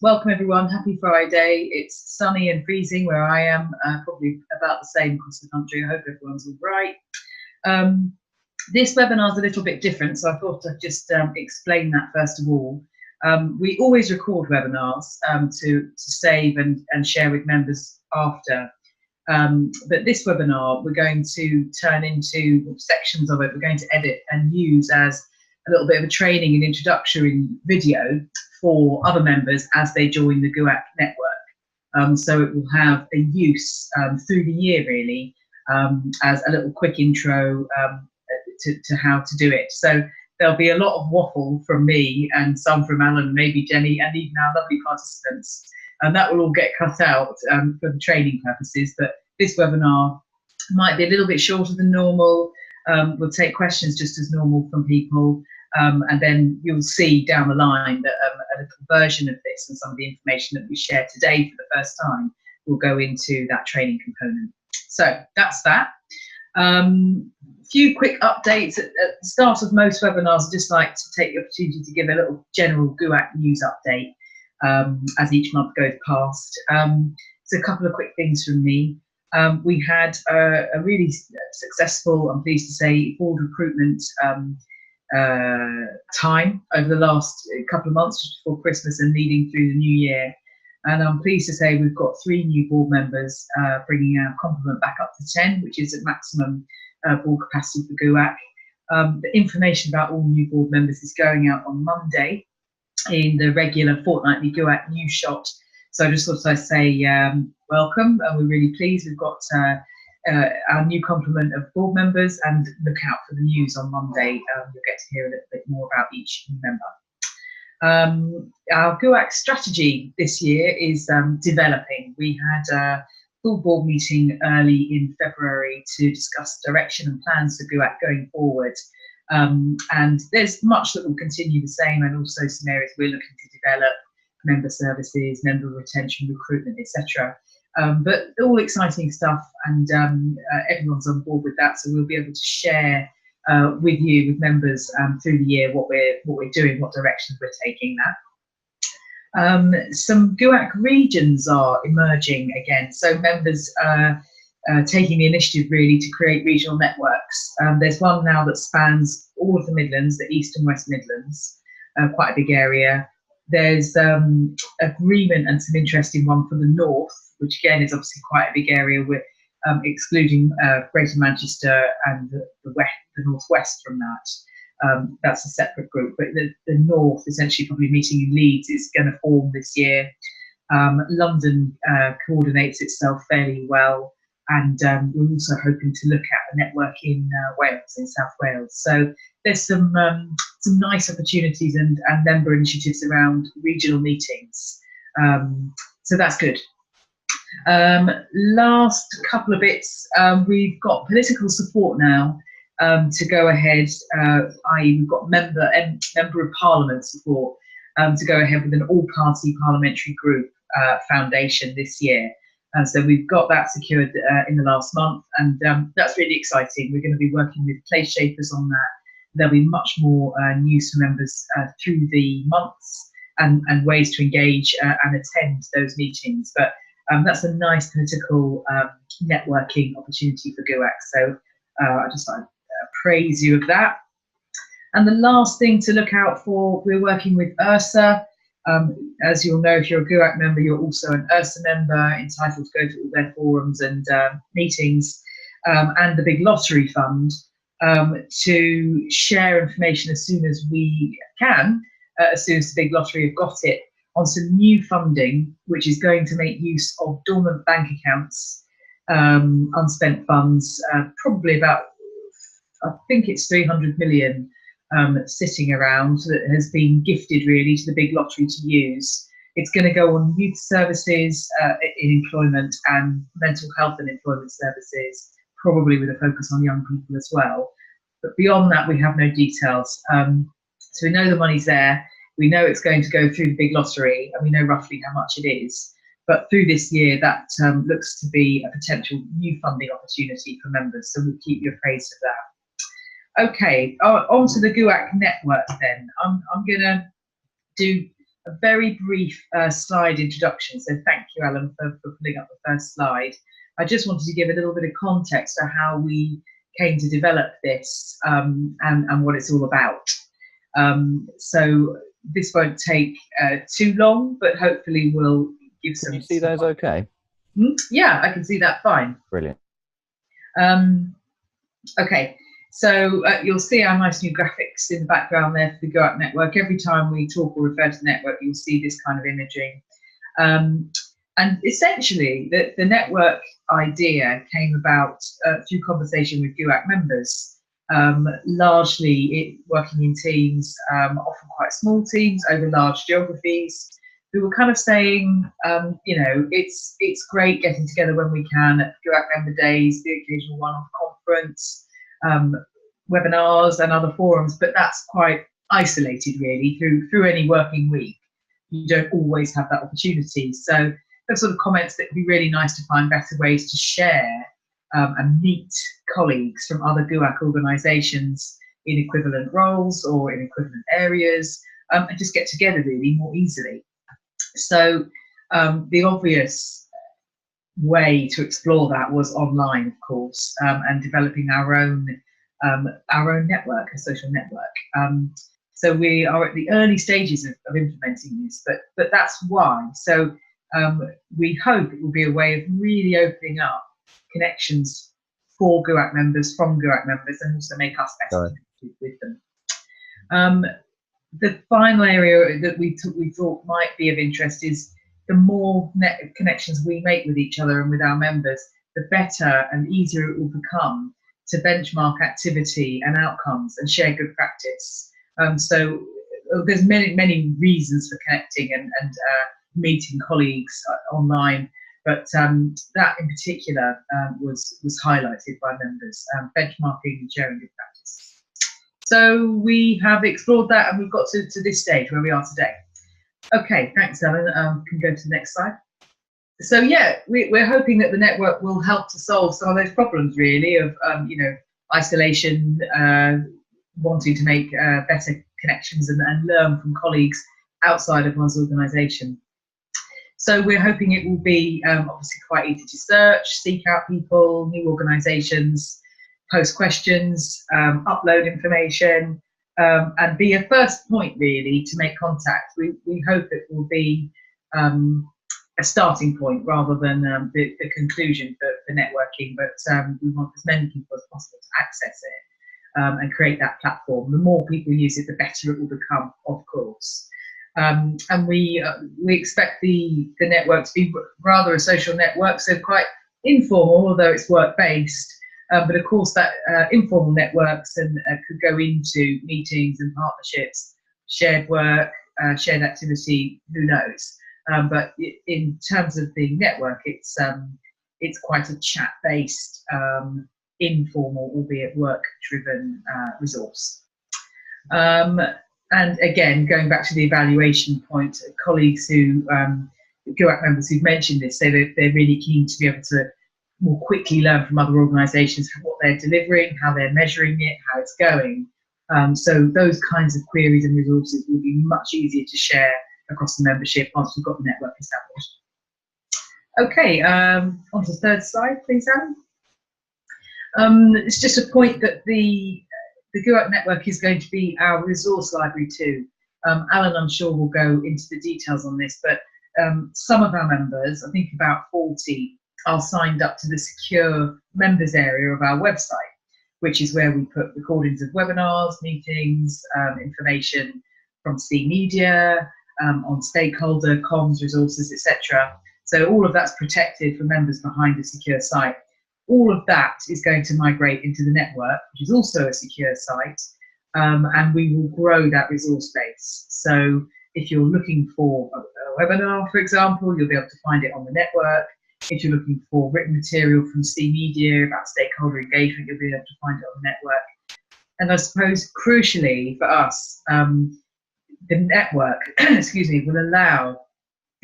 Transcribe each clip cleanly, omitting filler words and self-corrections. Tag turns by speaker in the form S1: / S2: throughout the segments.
S1: Welcome everyone, happy Friday. It's sunny and freezing where I am, probably about the same across the country. I hope everyone's all right. This webinar is a little bit different, so I thought I'd just explain that first of all. We always record webinars to save and share with members after. But this webinar, we're going to turn into sections of it. We're going to edit and use as a little bit of a training and introductory video for other members as they join the GUAC network. So it will have a use through the year, really, as a little quick intro to how to do it. So there'll be a lot of waffle from me and some from Alan, maybe Jenny, and even our lovely participants. And that will all get cut out for the training purposes. But this webinar might be a little bit shorter than normal. We'll take questions just as normal from people. And then you'll see down the line that a little version of this and some of the information that we share today for the first time will go into that training component. So that's that. Few quick updates at the start of most webinars. I just like to take the opportunity to give a little general GUAC news update as each month goes past. So a couple of quick things from me. We had a really successful, I'm pleased to say, board recruitment time over the last couple of months just before Christmas and leading through the new year. And I'm pleased to say we've got 3 new board members, bringing our complement back up to 10, which is at maximum board capacity for GUAC. The information about all new board members is going out on Monday in the regular fortnightly GUAC news shot. So I just thought I'd say welcome, and we're really pleased. We've got our new complement of board members, and look out for the news on Monday. You'll get to hear a little bit more about each new member. Our GUAC strategy this year is developing. We had a full board meeting early in February to discuss direction and plans for GUAC going forward. And there's much that will continue the same, and also some areas we're looking to develop: member services, member retention, recruitment, etc. But all exciting stuff, and everyone's on board with that, so we'll be able to share with you, with members, through the year what we're doing, what directions we're taking that. Some GUAC regions are emerging again, so members taking the initiative really to create regional networks. There's one now that spans all of the Midlands, the East and West Midlands, quite a big area. There's agreement and some interesting one for the North, which again is obviously quite a big area, with excluding Greater Manchester and the Northwest from that. That's a separate group, but the North, essentially probably meeting in Leeds, is going to form this year. London coordinates itself fairly well, and we're also hoping to look at a network in Wales, in South Wales. So there's some nice opportunities and member initiatives around regional meetings. So that's good. Last couple of bits, we've got political support now to go ahead, i.e. we've got member of parliament support to go ahead with an all-party parliamentary group foundation this year. And so we've got that secured in the last month, and that's really exciting. We're going to be working with place shapers on that. There'll be much more news for members through the months, and ways to engage and attend those meetings. But that's a nice political networking opportunity for GUAC. So I just want to praise you of that. And the last thing to look out for, we're working with URSA. As you'll know, if you're a GUAC member, you're also an URSA member, entitled to go to all their forums and meetings, and the big lottery fund, to share information as soon as we can, as soon as the big lottery have got it, on some new funding, which is going to make use of dormant bank accounts, unspent funds, probably about, I think it's 300 million sitting around, that has been gifted really to the big lottery to use. It's going to go on youth services, in employment, and mental health and employment services, probably with a focus on young people as well. But beyond that, we have no details. So we know the money's there. We know it's going to go through the big lottery, and we know roughly how much it is. But through this year, that looks to be a potential new funding opportunity for members. So we'll keep you appraised of that. Okay, on to the GUAC network then. I'm going to do a very brief slide introduction. So thank you, Alan, for putting up the first slide. I just wanted to give a little bit of context to how we came to develop this and what it's all about. So this won't take too long, but hopefully we'll give some.
S2: Can you see those okay?
S1: Yeah, I can see that fine.
S2: Brilliant.
S1: Okay, so you'll see our nice new graphics in the background there for the GUAC network. Every time we talk or refer to the network, you'll see this kind of imaging. And essentially, the network idea came about through conversation with GUAC members, largely working in teams, often quite small teams over large geographies, who were kind of saying, you know, it's great getting together when we can at GUAC member days, the occasional one-off conference, webinars and other forums, but that's quite isolated really through any working week. You don't always have that opportunity. So those sort of comments that would be really nice to find better ways to share and meet colleagues from other GUAC organisations in equivalent roles or in equivalent areas, and just get together really more easily. So the obvious way to explore that was online, of course, and developing our own network, a social network. So we are at the early stages of implementing this, but that's why. So we hope it will be a way of really opening up connections for GUAC members, from GUAC members, and also make us better connected with them. The final area that we thought might be of interest is the more connections we make with each other and with our members, the better and easier it will become to benchmark activity and outcomes and share good practice. So there's many reasons for connecting and meeting colleagues online, but that in particular was highlighted by members, benchmarking and sharing good practice. So we have explored that and we've got to this stage where we are today. Okay, thanks, Ellen. Can go to the next slide. So yeah, we're hoping that the network will help to solve some of those problems really of you know, isolation, wanting to make better connections and learn from colleagues outside of one's organisation. So we're hoping it will be obviously quite easy to search, seek out people, new organisations, post questions, upload information, and be a first point really to make contact. We hope it will be a starting point rather than the conclusion for networking, but we want as many people as possible to access it and create that platform. The more people use it, the better it will become, of course. And we expect the network to be rather a social network, so quite informal, although it's work-based. But of course, that informal networks and could go into meetings and partnerships, shared work, shared activity. Who knows? But in terms of the network, it's quite a chat-based, informal, albeit work-driven resource. And again, going back to the evaluation point, colleagues who GUAC members who've mentioned this say that they're really keen to be able to more quickly learn from other organisations what they're delivering, how they're measuring it, how it's going. So those kinds of queries and resources will be much easier to share across the membership once we've got the network established. Okay, on to the third slide, please, Alan. It's just a point that the GUAC network is going to be our resource library too. Alan, I'm sure, will go into the details on this, but some of our members, I think about 40, are signed up to the secure members area of our website, which is where we put recordings of webinars, meetings, information from C Media, on stakeholder comms resources, etc. So all of that's protected for members behind a secure site. All of that is going to migrate into the network, which is also a secure site, and we will grow that resource base. So if you're looking for a webinar, for example, you'll be able to find it on the network. If you're looking for written material from C Media about stakeholder engagement, you'll be able to find it on the network. And I suppose, crucially for us, the network, excuse me, will allow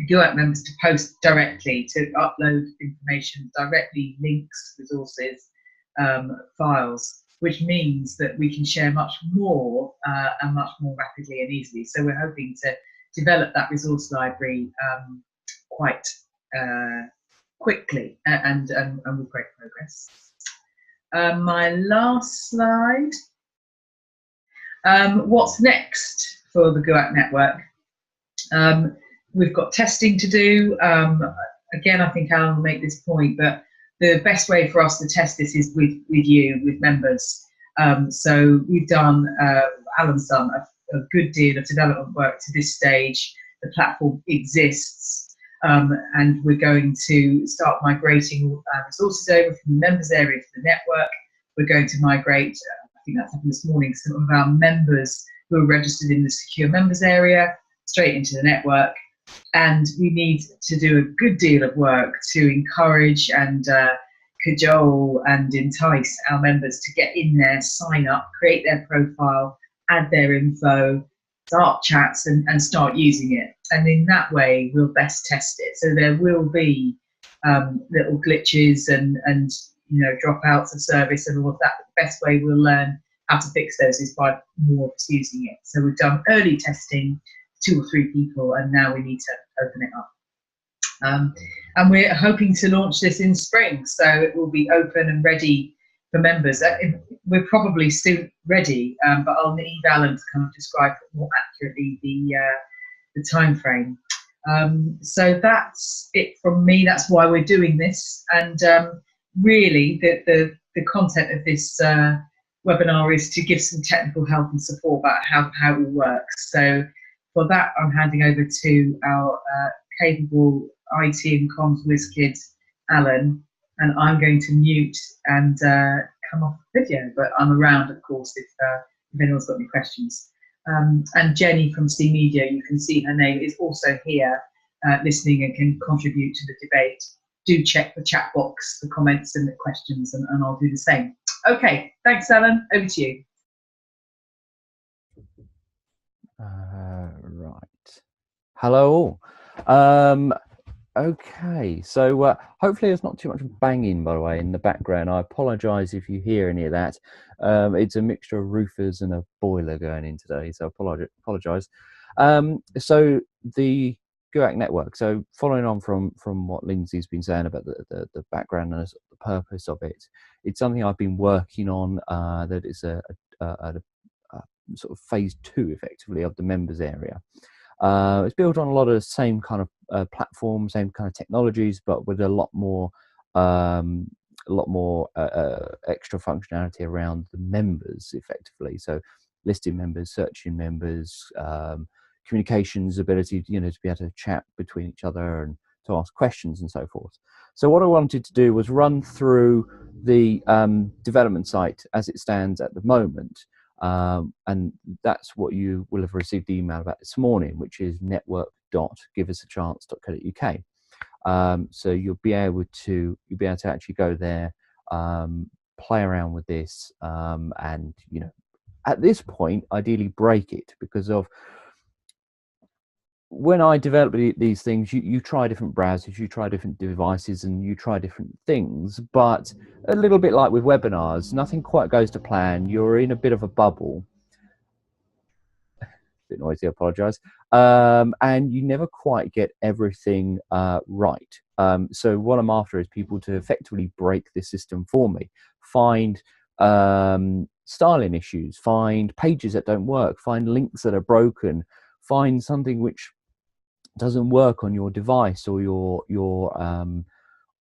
S1: GUAC members to post directly, to upload information directly, links, resources, files, which means that we can share much more and much more rapidly and easily. So we're hoping to developed that resource library quite quickly and with great progress. My last slide. What's next for the GUAC network? We've got testing to do. Again, I think Alan will make this point, but the best way for us to test this is with you, with members. So we've done, Alan's done a good deal of development work to this stage. The platform exists, and we're going to start migrating resources over from the members area to the network. We're going to migrate, I think that's happened this morning, some of our members who are registered in the secure members area straight into the network. And we need to do a good deal of work to encourage and cajole and entice our members to get in there, sign up, create their profile, add their info, start chats and start using it. And in that way, we'll best test it. So there will be little glitches and dropouts of service and all of that. The best way we'll learn how to fix those is by more of us using it. So we've done early testing, 2 or 3 people, and now we need to open it up. And we're hoping to launch this in spring, so it will be open and ready for members. We're probably still ready, but I'll need Alan to kind of describe more accurately the time frame. So that's it from me. That's why we're doing this, and really the content of this webinar is to give some technical help and support about how it works. So for that, I'm handing over to our capable IT and comms whiz kid, Alan, and I'm going to mute and come off the video, but I'm around, of course, if anyone's got any questions. And Jenny from C Media, you can see her name, is also here listening and can contribute to the debate. Do check the chat box, the comments and the questions, and I'll do the same. Okay, thanks, Alan. Over to you.
S2: Right. Hello all. Okay, so hopefully there's not too much banging, by the way, in the background. I apologise if you hear any of that. It's a mixture of roofers and a boiler going in today, so I apologise. So the GUAC network, so following on from what Lynsey's been saying about the background and the purpose of it, it's something I've been working on, that is a sort of phase 2 effectively of the members area. It's built on a lot of the same kind of platforms, same kind of technologies, but with a lot more extra functionality around the members effectively. So listing members, searching members, communications ability, to be able to chat between each other and to ask questions and so forth. So what I wanted to do was run through the development site as it stands at the moment. And that's what you will have received the email about this morning, which is network.giveusachance.co.uk. So you'll be able to actually go there, play around with this, and at this point ideally break it, because of when I develop these things, you try different browsers, you try different devices, and you try different things. But a little bit like with webinars, nothing quite goes to plan. You're in a bit of a bubble. A bit noisy, I apologise. And you never quite get everything right. So what I'm after is people to effectively break this system for me. Find styling issues, find pages that don't work, find links that are broken, find something which doesn't work on your device or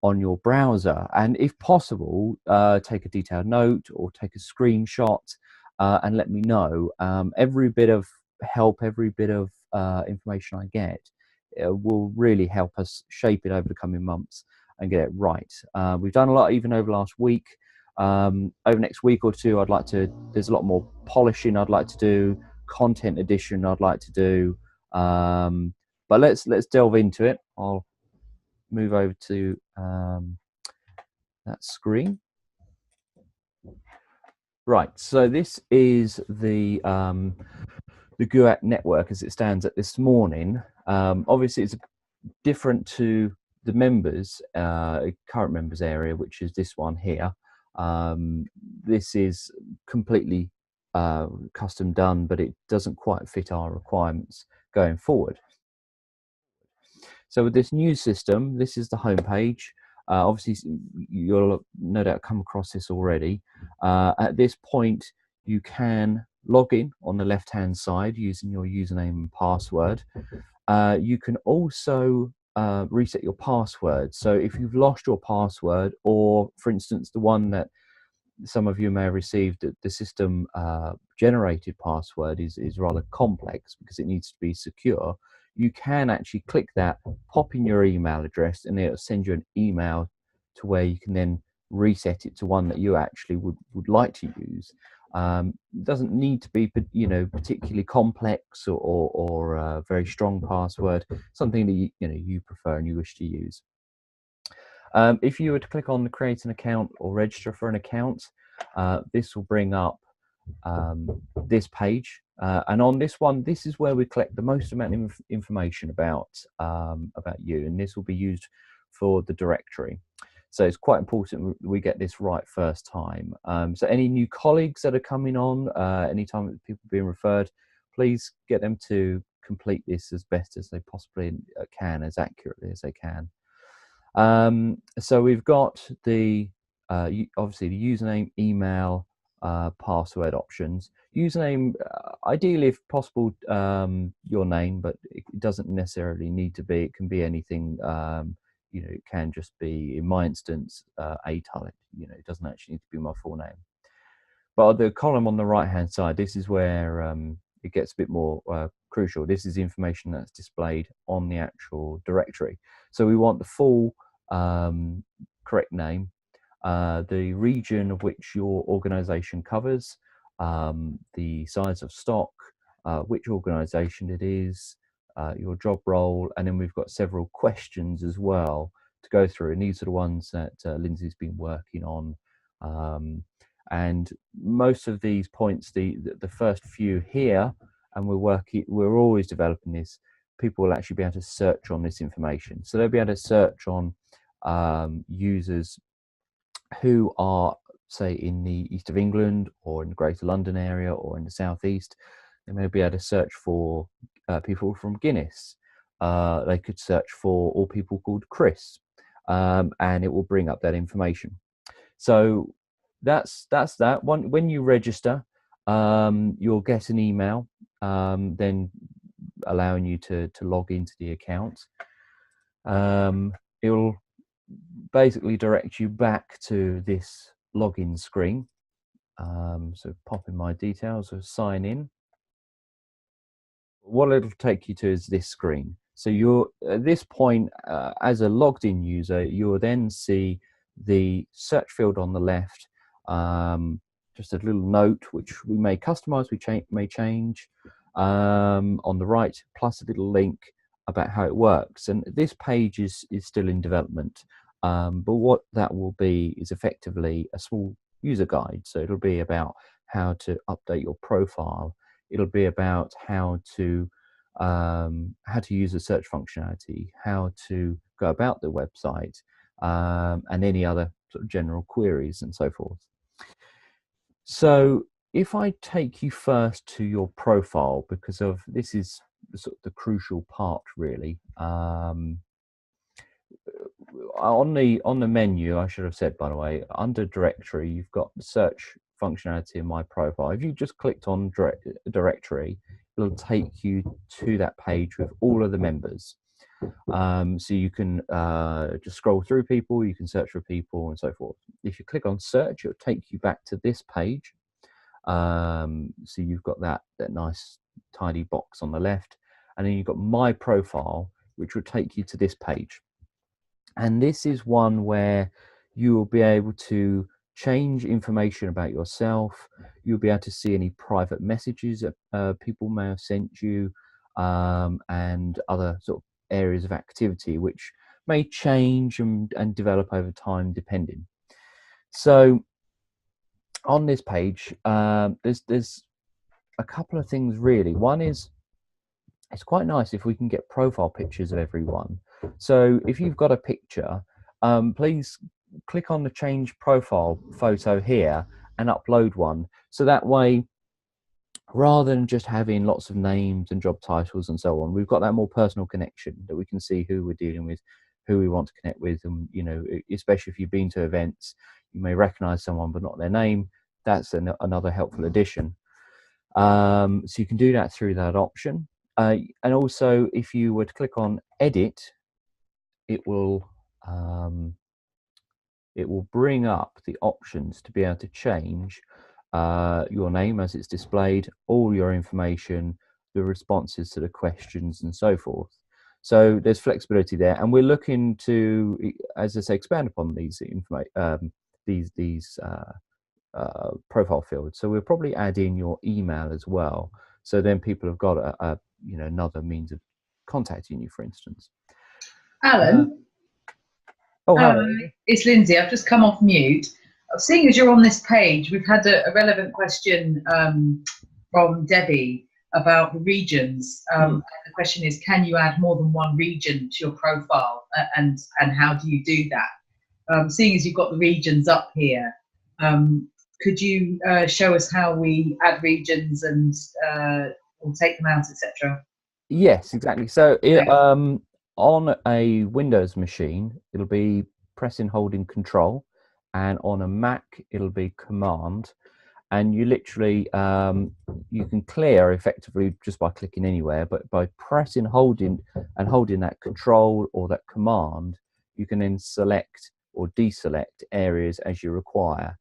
S2: on your browser, and if possible, take a detailed note or take a screenshot and let me know. Every bit of help, every bit of information I get will really help us shape it over the coming months and get it right. We've done a lot even over the last week. Over the next week or two, there's a lot more polishing I'd like to do, content addition I'd like to do, but let's delve into it. I'll move over to that screen. Right, so this is the GUAC network as it stands at this morning. Obviously, it's different to the members, current members area, which is this one here. This is completely custom done, but it doesn't quite fit our requirements. going forward. So with this new system, this is the home page. Obviously, you'll no doubt come across this already. At this point, you can log in on the left-hand side using your username and password. You can also reset your password. So if you've lost your password, or for instance, the one that some of you may have received, the system generated password is rather complex because it needs to be secure, you can actually click that, pop in your email address, and it'll send you an email to where you can then reset it to one that you actually would like to use. It doesn't need to be, particularly complex or a very strong password, something that you prefer and you wish to use. If you were to click on create an account or register for an account, this will bring up this page, and on this one, this is where we collect the most amount of information about you, and this will be used for the directory. So it's quite important we get this right first time. So any new colleagues that are coming on, anytime people being referred, please get them to complete this as best as they possibly can, as accurately as they can. So we've got the obviously the username, email, password options. Username, ideally if possible, your name, but it doesn't necessarily need to be. It can be anything. It can just be, in my instance, a Tullett. It doesn't actually need to be my full name. But the column on the right hand side, this is where it gets a bit more crucial. This is the information that's displayed on the actual directory. So we want the full correct name, the region of which your organization covers, the size of stock, which organization it is, your job role, and then we've got several questions as well to go through, and these are the ones that Lynsey's been working on. And most of these points, the first few here, and we're always developing this, people will actually be able to search on this information. So they'll be able to search on users who are, say, in the east of England or in the Greater London area or in the southeast. They may be able to search for people from Guinness. They could search for all people called Chris, and it will bring up that information. So that's that one. When you register, you'll get an email then allowing you to log into the account. It'll basically direct you back to this login screen. So pop in my details or sign in. What it'll take you to is this screen. So you're at this point, as a logged in user, you'll then see the search field on the left, just a little note which we may customize, we may change, on the right, plus a little link about how it works. And this page is still in development, but what that will be is effectively a small user guide. So it'll be about how to update your profile. It'll be about how to use the search functionality, how to go about the website, and any other sort of general queries and so forth. So if I take you first to your profile, because of this is sort of the crucial part, really. On the menu, I should have said, by the way, under directory, you've got the search functionality in my profile. If you just clicked on directory, it'll take you to that page with all of the members. So you can just scroll through people, you can search for people and so forth. If you click on search, it'll take you back to this page. So you've got that nice tidy box on the left, and then you've got my profile, which will take you to this page. And this is one where you will be able to change information about yourself. You'll be able to see any private messages that people may have sent you, and other sort of areas of activity which may change and develop over time depending. So on this page, there's a couple of things really. One is, it's quite nice if we can get profile pictures of everyone. So if you've got a picture, please click on the change profile photo here and upload one. So that way rather than just having lots of names and job titles and so on, we've got that more personal connection that we can see who we're dealing with, who we want to connect with. And, you know, especially if you've been to events, you may recognize someone but not their name. That's another helpful addition. So you can do that through that option. And also, if you were to click on edit, it will bring up the options to be able to change your name as it's displayed, all your information, the responses to the questions, and so forth. So there's flexibility there, and we're looking to, as I say, expand upon these profile fields. So we'll probably add in your email as well. So then people have got another means of contacting you, for instance.
S1: Alan.
S2: Hello.
S1: It's Lynsey. I've just come off mute. Seeing as you're on this page, we've had a relevant question from Debbie about the regions. The question is, can you add more than one region to your profile, and how do you do that? Seeing as you've got the regions up here, could you show us how we add regions and or take them out, etc.?
S2: Yes, exactly. So on a Windows machine, it'll be pressing holding Control, and on a Mac, it'll be Command. And you literally, you can clear effectively just by clicking anywhere, but by pressing holding that Control or that Command, you can then select or deselect areas as you require.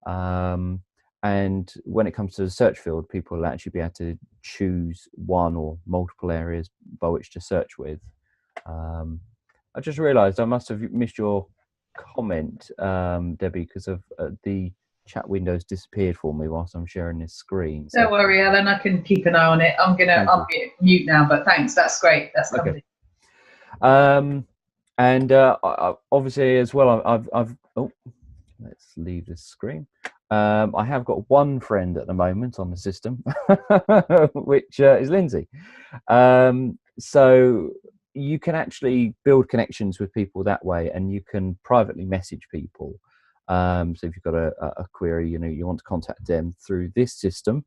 S2: And when it comes to the search field, people will actually be able to choose one or multiple areas by which to search with. I just realized I must have missed your comment, Debbie, because of the chat windows disappeared for me whilst I'm sharing this screen.
S1: So. Don't worry, Alan, I can keep an eye on it. I'm gonna mute now, but thanks, that's great. That's lovely.
S2: And obviously as well, I've let's leave this screen. I have got one friend at the moment on the system, which is Lynsey. So you can actually build connections with people that way, and you can privately message people. So if you've got a query, you want to contact them through this system.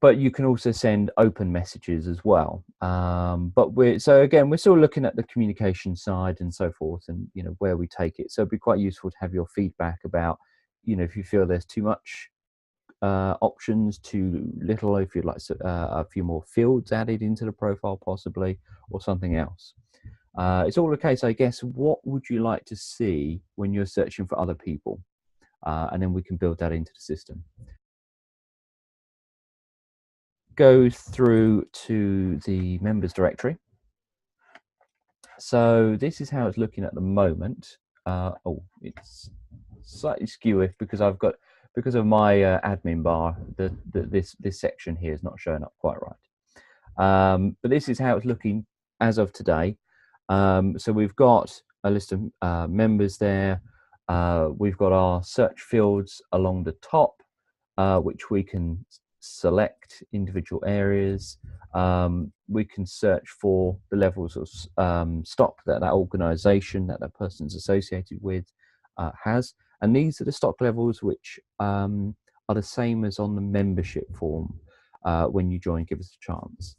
S2: But you can also send open messages as well. But we're still looking at the communication side and so forth, and where we take it. So it'd be quite useful to have your feedback about, if you feel there's too much options, too little, if you'd like a few more fields added into the profile possibly, or something else. It's all a case, I guess, what would you like to see when you're searching for other people? And then we can build that into the system. Go through to the members directory. So this is how it's looking at the moment. It's slightly skewy because of my admin bar, this section here is not showing up quite right. But this is how it's looking as of today. So we've got a list of members there. We've got our search fields along the top, which we can select individual areas. We can search for the levels of stock that organization, that person's associated with has. And these are the stock levels which are the same as on the membership form when you join Give Us a Chance.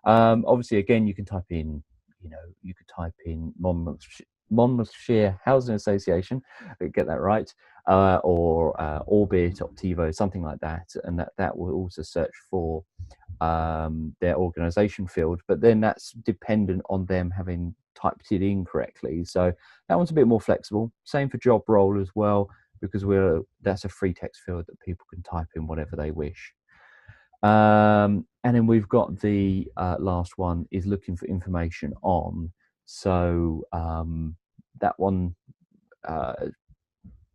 S2: Obviously, again, you can type in, Monmouthshire Housing Association, get that right, or Orbit, Optivo, something like that, and that will also search for their organisation field, but then that's dependent on them having typed it in correctly. So that one's a bit more flexible. Same for job role as well, because that's a free text field that people can type in whatever they wish. And then we've got the last one is looking for information on. So that one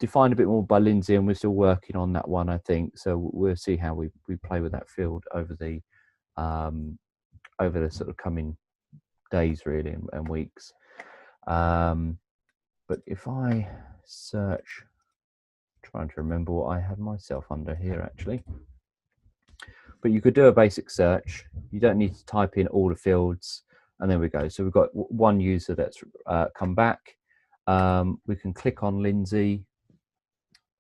S2: defined a bit more by Lynsey, and we're still working on that one, I think. So we'll see how we play with that field over the sort of coming days, really, and weeks. But if I search, trying to remember what I had myself under here actually. But you could do a basic search. You don't need to type in all the fields, and there we go. So we've got one user that's come back. We can click on Lynsey,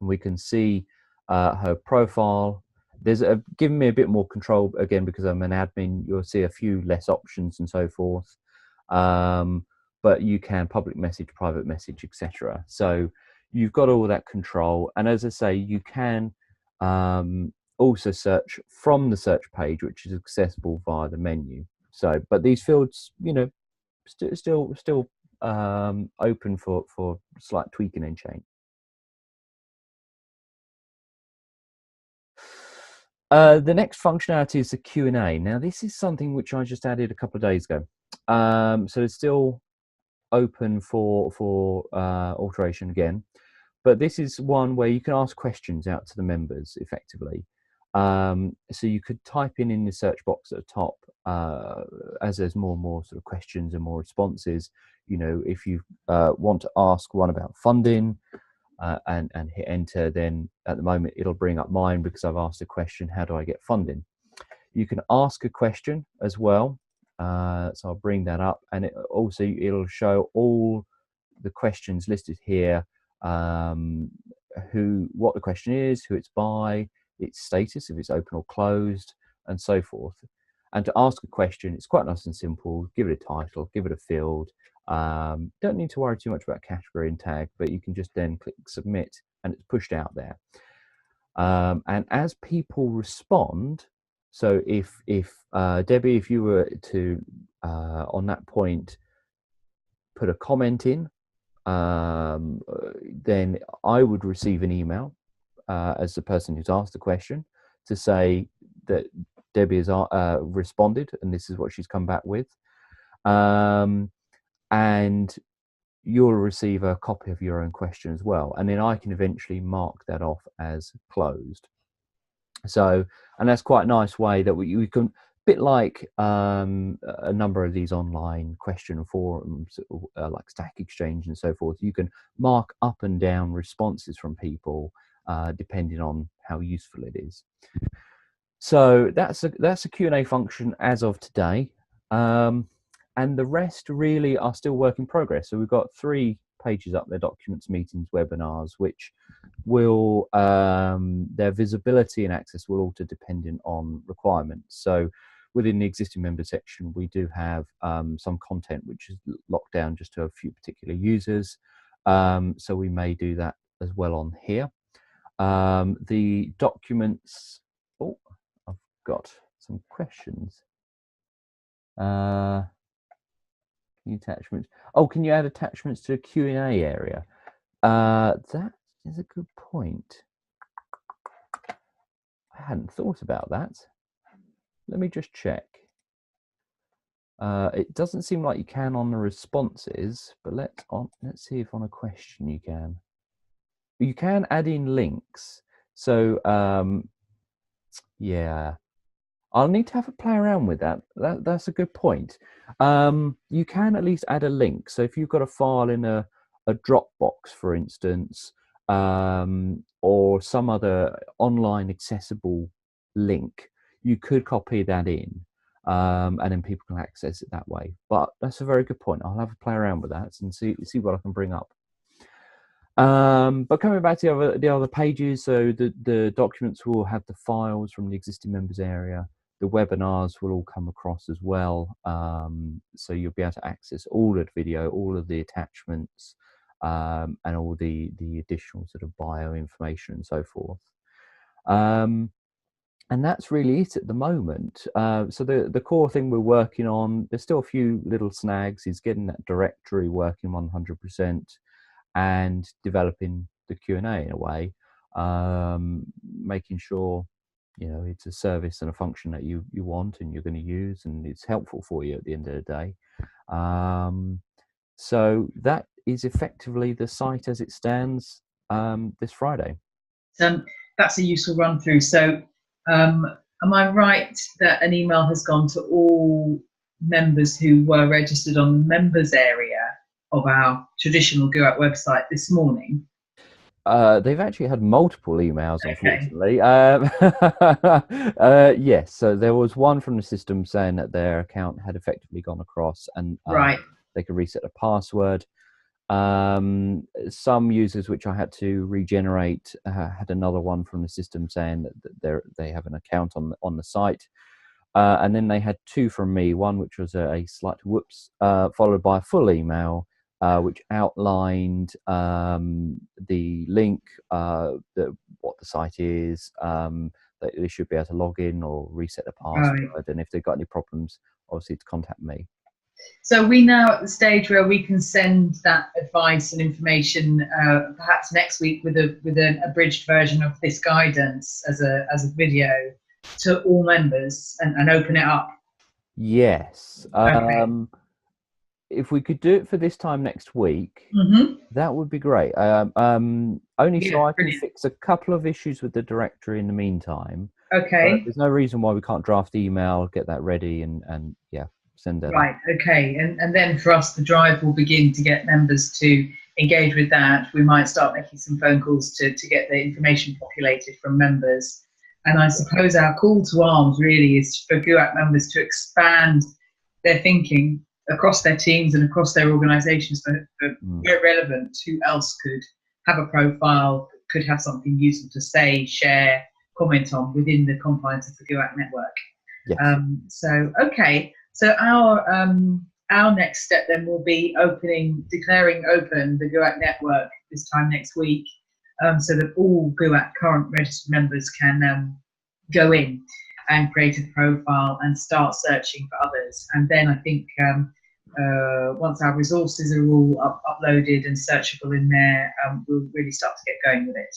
S2: and we can see her profile. There's given me a bit more control again because I'm an admin. You'll see a few less options and so forth. But you can public message, private message, etc. So you've got all that control. And as I say, you can also search from the search page, which is accessible via the menu. So, but these fields, you know, still open for slight tweaking and change. The next functionality is the Q&A. Now, this is something which I just added a couple of days ago. So it's still open for alteration again, but this is one where you can ask questions out to the members effectively. So you could type in the search box at the top as there's more and more sort of questions and more responses. You know, if you want to ask one about funding, and hit enter, then at the moment it'll bring up mine because I've asked a question, how do I get funding? You can ask a question as well, so I'll bring that up, and it'll show all the questions listed here, what the question is, who it's by, its status, if it's open or closed, and so forth. And to ask a question, it's quite nice and simple. Give it a title, give it a field. Don't need to worry too much about category and tag, but you can just then click submit and it's pushed out there. And as people respond, so if Debbie, if you were to on that point put a comment in, then I would receive an email as the person who's asked the question to say that Debbie has responded and this is what she's come back with. And you'll receive a copy of your own question as well. And then I can eventually mark that off as closed. So, and that's quite a nice way that we can, a bit like a number of these online question forums, like Stack Exchange and so forth, you can mark up and down responses from people depending on how useful it is. So that's a Q&A function as of today. And the rest really are still work in progress. So we've got 3 pages up there: documents, meetings, webinars, which will, their visibility and access will alter depending on requirements. So within the existing member section, we do have some content which is locked down just to a few particular users. So we may do that as well on here. The documents, oh, I've got some questions. Attachments. Oh, can you add attachments to a Q&A area? That is a good point. I hadn't thought about that. Let me just check. It doesn't seem like you can on the responses, but let's see if on a question you can. You can add in links. So yeah, I'll need to have a play around with that. That's a good point. You can at least add a link. So if you've got a file in a Dropbox, for instance, or some other online accessible link, you could copy that in, and then people can access it that way. But that's a very good point. I'll have a play around with that and see what I can bring up. But coming back to the other pages, so the documents will have the files from the existing members area. The webinars will all come across as well, so you'll be able to access all of the video, all of the attachments, and all the additional sort of bio information and so forth. And that's really it at the moment. So the core thing we're working on, there's still a few little snags, is getting that directory working 100% and developing the Q&A in a way, making sure, you know, it's a service and a function that you want and you're going to use and it's helpful for you at the end of the day. So that is effectively the site as it stands this Friday.
S1: That's a useful run through. So am I right that an email has gone to all members who were registered on the members area of our traditional GUAC website this morning?
S2: They've actually had multiple emails, unfortunately. Yes, so there was one from the system saying that their account had effectively gone across and
S1: right,
S2: they could reset a password. Some users which I had to regenerate had another one from the system saying that they have an account on the site. And then they had 2 from me, one which was a slight whoops, followed by a full email, which outlined the link, what the site is, that they should be able to log in or reset the password,
S1: Right.
S2: and if they've got any problems, obviously to contact me.
S1: So are we now at the stage where we can send that advice and information, perhaps next week with an abridged version of this guidance as a video to all members and open it up?
S2: Yes.
S1: Okay.
S2: If we could do it for this time next week, that would be great. Only
S1: Yeah,
S2: so I can
S1: brilliant.
S2: fix a couple of issues with the directory in the meantime.
S1: Okay.
S2: There's no reason why we can't draft email, get that ready, and yeah, send that
S1: Right.
S2: out.
S1: Okay. And then for us, the drive will begin to get members to engage with that. We might start making some phone calls to get the information populated from members. And I suppose our call to arms really is for GUAC members to expand their thinking across their teams and across their organisations for where relevant, who else could have a profile, could have something useful to say, share, comment on within the confines of the GUAC network.
S2: Yes.
S1: So okay, so our next step then will be declaring open the GUAC network this time next week, so that all GUAC current registered members can go in and create a profile and start searching for others. And then I think once our resources are all uploaded and searchable in there, we'll really start to get going with it.